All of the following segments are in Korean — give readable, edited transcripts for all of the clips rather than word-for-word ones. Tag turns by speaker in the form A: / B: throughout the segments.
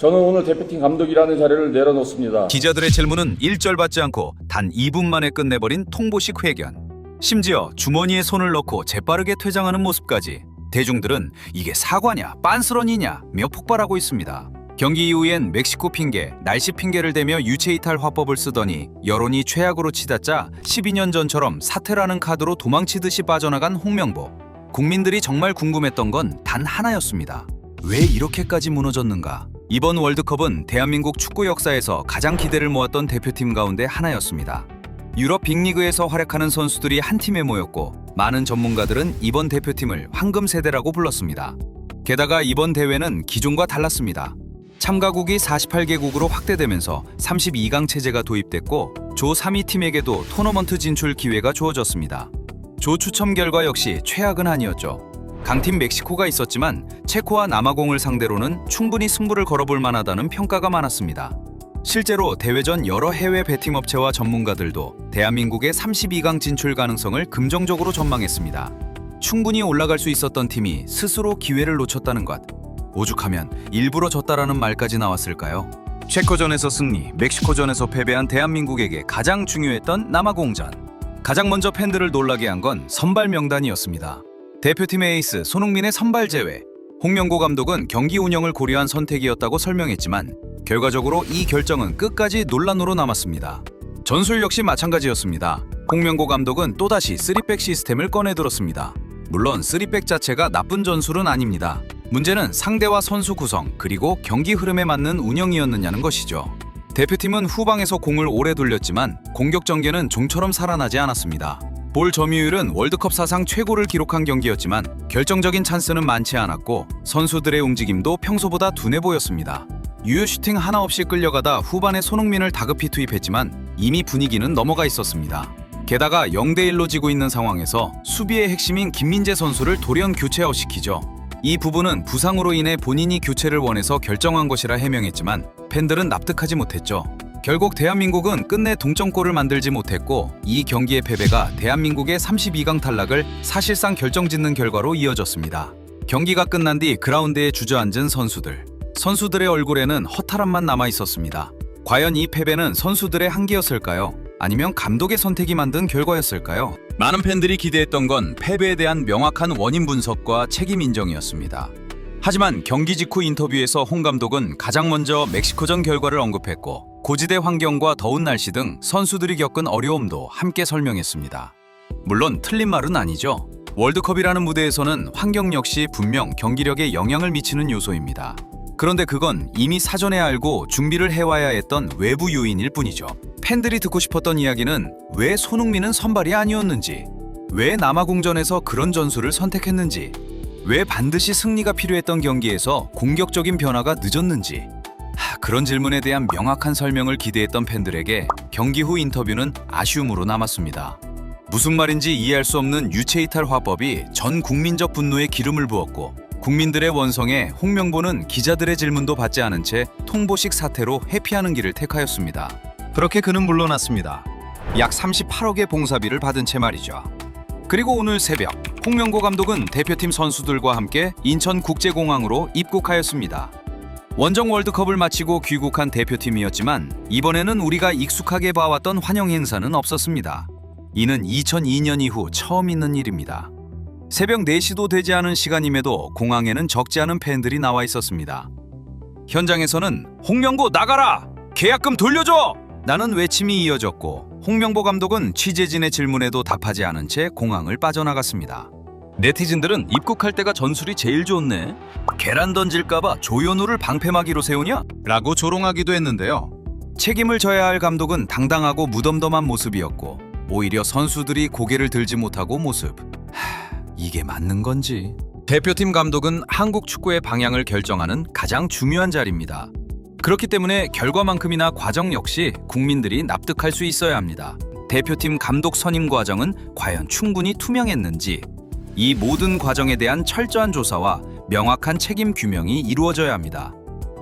A: 저는 오늘 대표팀 감독이라는 자리를 내려놓습니다.
B: 기자들의 질문은 일절받지 않고 단 2분 만에 끝내버린 통보식 회견. 심지어 주머니에 손을 넣고 재빠르게 퇴장하는 모습까지. 대중들은 이게 사과냐 빤스런이냐며 폭발하고 있습니다. 경기 이후엔 멕시코 핑계, 날씨 핑계를 대며 유체 이탈 화법을 쓰더니 여론이 최악으로 치닫자 12년 전처럼 사퇴라는 카드로 도망치듯이 빠져나간 홍명보. 국민들이 정말 궁금했던 건 단 하나였습니다. 왜 이렇게까지 무너졌는가? 이번 월드컵은 대한민국 축구 역사에서 가장 기대를 모았던 대표팀 가운데 하나였습니다. 유럽 빅리그에서 활약하는 선수들이 한 팀에 모였고 많은 전문가들은 이번 대표팀을 황금 세대라고 불렀습니다. 게다가 이번 대회는 기존과 달랐습니다. 참가국이 48개국으로 확대되면서 32강 체제가 도입됐고 조 3위 팀에게도 토너먼트 진출 기회가 주어졌습니다. 조 추첨 결과 역시 최악은 아니었죠. 강팀 멕시코가 있었지만 체코와 남아공을 상대로는 충분히 승부를 걸어볼 만하다는 평가가 많았습니다. 실제로 대회 전 여러 해외 배팅업체와 전문가들도 대한민국의 32강 진출 가능성을 긍정적으로 전망했습니다. 충분히 올라갈 수 있었던 팀이 스스로 기회를 놓쳤다는 것. 오죽하면 일부러 졌다라는 말까지 나왔을까요? 체코전에서 승리, 멕시코전에서 패배한 대한민국에게 가장 중요했던 남아공전. 가장 먼저 팬들을 놀라게 한 건 선발 명단이었습니다. 대표팀의 에이스 손흥민의 선발 제외. 홍명보 감독은 경기 운영을 고려한 선택이었다고 설명했지만 결과적으로 이 결정은 끝까지 논란으로 남았습니다. 전술 역시 마찬가지였습니다. 홍명보 감독은 또다시 3백 시스템을 꺼내들었습니다. 물론 3백 자체가 나쁜 전술은 아닙니다. 문제는 상대와 선수 구성 그리고 경기 흐름에 맞는 운영이었느냐는 것이죠. 대표팀은 후방에서 공을 오래 돌렸지만 공격 전개는 좀처럼 살아나지 않았습니다. 볼 점유율은 월드컵 사상 최고를 기록한 경기였지만 결정적인 찬스는 많지 않았고 선수들의 움직임도 평소보다 둔해 보였습니다. 유효 슈팅 하나 없이 끌려가다 후반에 손흥민을 다급히 투입했지만 이미 분위기는 넘어가 있었습니다. 게다가 0대1로 지고 있는 상황에서 수비의 핵심인 김민재 선수를 돌연 교체 아웃시키죠. 이 부분은 부상으로 인해 본인이 교체를 원해서 결정한 것이라 해명했지만 팬들은 납득하지 못했죠. 결국 대한민국은 끝내 동점골을 만들지 못했고 이 경기의 패배가 대한민국의 32강 탈락을 사실상 결정짓는 결과로 이어졌습니다. 경기가 끝난 뒤 그라운드에 주저앉은 선수들의 얼굴에는 허탈함만 남아 있었습니다. 과연 이 패배는 선수들의 한계였을까요? 아니면 감독의 선택이 만든 결과였을까요? 많은 팬들이 기대했던 건 패배에 대한 명확한 원인 분석과 책임 인정이었습니다. 하지만 경기 직후 인터뷰에서 홍 감독은 가장 먼저 멕시코전 결과를 언급했고 고지대 환경과 더운 날씨 등 선수들이 겪은 어려움도 함께 설명했습니다. 물론 틀린 말은 아니죠. 월드컵이라는 무대에서는 환경 역시 분명 경기력에 영향을 미치는 요소입니다. 그런데 그건 이미 사전에 알고 준비를 해와야 했던 외부 요인일 뿐이죠. 팬들이 듣고 싶었던 이야기는 왜 손흥민은 선발이 아니었는지, 왜 남아공전에서 그런 전술을 선택했는지, 왜 반드시 승리가 필요했던 경기에서 공격적인 변화가 늦었는지. 그런 질문에 대한 명확한 설명을 기대했던 팬들에게 경기 후 인터뷰는 아쉬움으로 남았습니다. 무슨 말인지 이해할 수 없는 유체 이탈 화법이 전 국민적 분노에 기름을 부었고 국민들의 원성에 홍명보는 기자들의 질문도 받지 않은 채 통보식 사태로 회피하는 길을 택하였습니다. 그렇게 그는 물러났습니다. 약 38억의 봉사비를 받은 채 말이죠. 그리고 오늘 새벽 홍명보 감독은 대표팀 선수들과 함께 인천국제공항으로 입국하였습니다. 원정 월드컵을 마치고 귀국한 대표팀이었지만 이번에는 우리가 익숙하게 봐왔던 환영 행사는 없었습니다. 이는 2002년 이후 처음 있는 일입니다. 새벽 4시도 되지 않은 시간임에도 공항에는 적지 않은 팬들이 나와 있었습니다. 현장에서는 홍명보 나가라! 계약금 돌려줘! 라는 외침이 이어졌고 홍명보 감독은 취재진의 질문에도 답하지 않은 채 공항을 빠져나갔습니다. 네티즌들은 입국할 때가 전술이 제일 좋네. 계란 던질까봐 조현우를 방패막이로 세우냐? 라고 조롱하기도 했는데요. 책임을 져야 할 감독은 당당하고 무덤덤한 모습이었고 오히려 선수들이 고개를 들지 못하고 모습. 이게 맞는 건지. 대표팀 감독은 한국 축구의 방향을 결정하는 가장 중요한 자리입니다. 그렇기 때문에 결과만큼이나 과정 역시 국민들이 납득할 수 있어야 합니다. 대표팀 감독 선임 과정은 과연 충분히 투명했는지, 이 모든 과정에 대한 철저한 조사와 명확한 책임 규명이 이루어져야 합니다.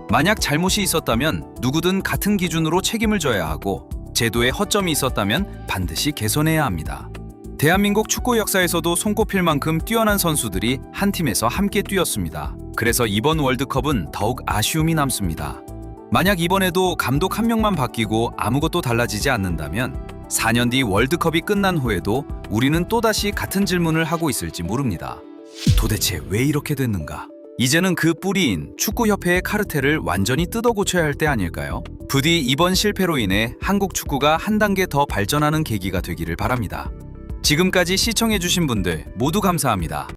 B: 만약 잘못이 있었다면 누구든 같은 기준으로 책임을 져야 하고 제도에 허점이 있었다면 반드시 개선해야 합니다. 대한민국 축구 역사에서도 손꼽힐 만큼 뛰어난 선수들이 한 팀에서 함께 뛰었습니다. 그래서 이번 월드컵은 더욱 아쉬움이 남습니다. 만약 이번에도 감독 한 명만 바뀌고 아무것도 달라지지 않는다면 4년 뒤 월드컵이 끝난 후에도 우리는 또다시 같은 질문을 하고 있을지 모릅니다. 도대체 왜 이렇게 됐는가? 이제는 그 뿌리인 축구협회의 카르텔을 완전히 뜯어 고쳐야 할 때 아닐까요? 부디 이번 실패로 인해 한국 축구가 한 단계 더 발전하는 계기가 되기를 바랍니다. 지금까지 시청해주신 분들 모두 감사합니다.